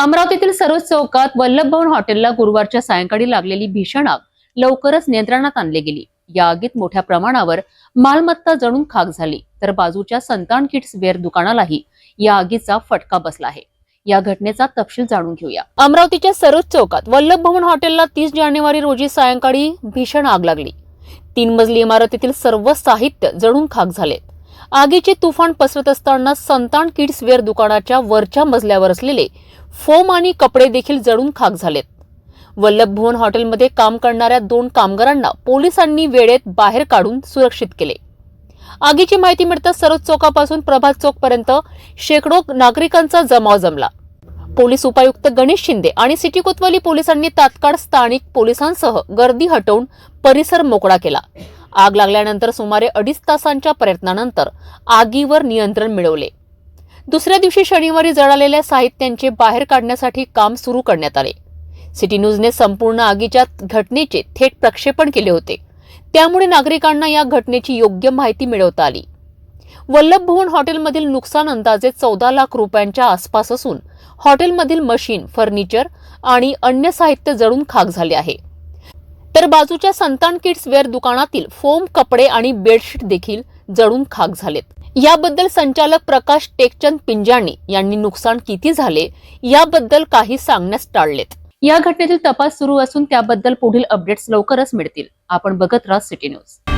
अमरावतीतील सरोज चौकात वल्लभ भवन हॉटेलला गुरुवारच्या सायंकाळी लागलेली भीषण आग लवकरच नियंत्रणात आणली गेली। या आगीत मोठ्या प्रमाणावर मालमत्ता जळून खाक झाली, तर बाजूच्या संतान किड्स वेअर दुकानालाही या आगीचा फटका बसला आहे। या घटनेचा तपशील जाणून घेऊया। अमरावतीच्या सरोज चौकात वल्लभ भवन हॉटेलला 30 जानेवारी रोजी सायंकाळी भीषण आग लागली। 3 मजली इमारतीतील सर्व साहित्य जळून खाक झाले। आगीचे तुफान पसरत असताना संतान किड्स वेअर दुकानाच्या वरच्या मजल्यावर असलेले फोम आणि कपडे देखील जळून खाक झालेत। वल्लभ भवन हॉटेलमध्ये काम करणाऱ्या 2 कामगारांना पोलिसांनी वेळेत बाहेर काढून सुरक्षित केले। आगीची माहिती मिळताच सरोज चौकापासून प्रभात चौक पर्यंत शेकडो नागरिकांचा जमाव जमला। पोलीस उपायुक्त गणेश शिंदे आणि सिटी कोतवाली पोलिसांनी तात्काळ स्थानिक पोलिसांसह गर्दी हटवून परिसर मोकळा केला। आग लागल्यानंतर सुमारे 2.5 तासांच्या प्रयत्नानंतर आगीवर नियंत्रण मिळवले। दुसऱ्या दिवशी शनिवारी जळालेल्या साहित्यांचे बाहेर काढण्यासाठी काम सुरू करण्यात आले। सिटी न्यूजने संपूर्ण आगीच्या घटनेचे थेट प्रक्षेपण केले होते, त्यामुळे नागरिकांना या घटनेची योग्य माहिती मिळवता आली। वल्लभ भवन हॉटेलमधील नुकसान अंदाजे 14 लाख रुपयांच्या आसपास असून हॉटेलमधील मशीन, फर्निचर आणि अन्य साहित्य जळून खाक झाले आहे, तर बाजूच्या संतान किड्स वेअर दुकानातील फोम, कपडे आणि बेडशीट देखील जळून खाक झालेत। याबद्दल संचालक प्रकाश टेकचंद पिंजाणी यांनी नुकसान किती झाले याबद्दल काही सांगण्यास टाळलेत। या घटनेतील तपास सुरू असून त्याबद्दल पुढील अपडेट्स लवकरच मिळतील। आपण बघत राहा सिटी न्यूज।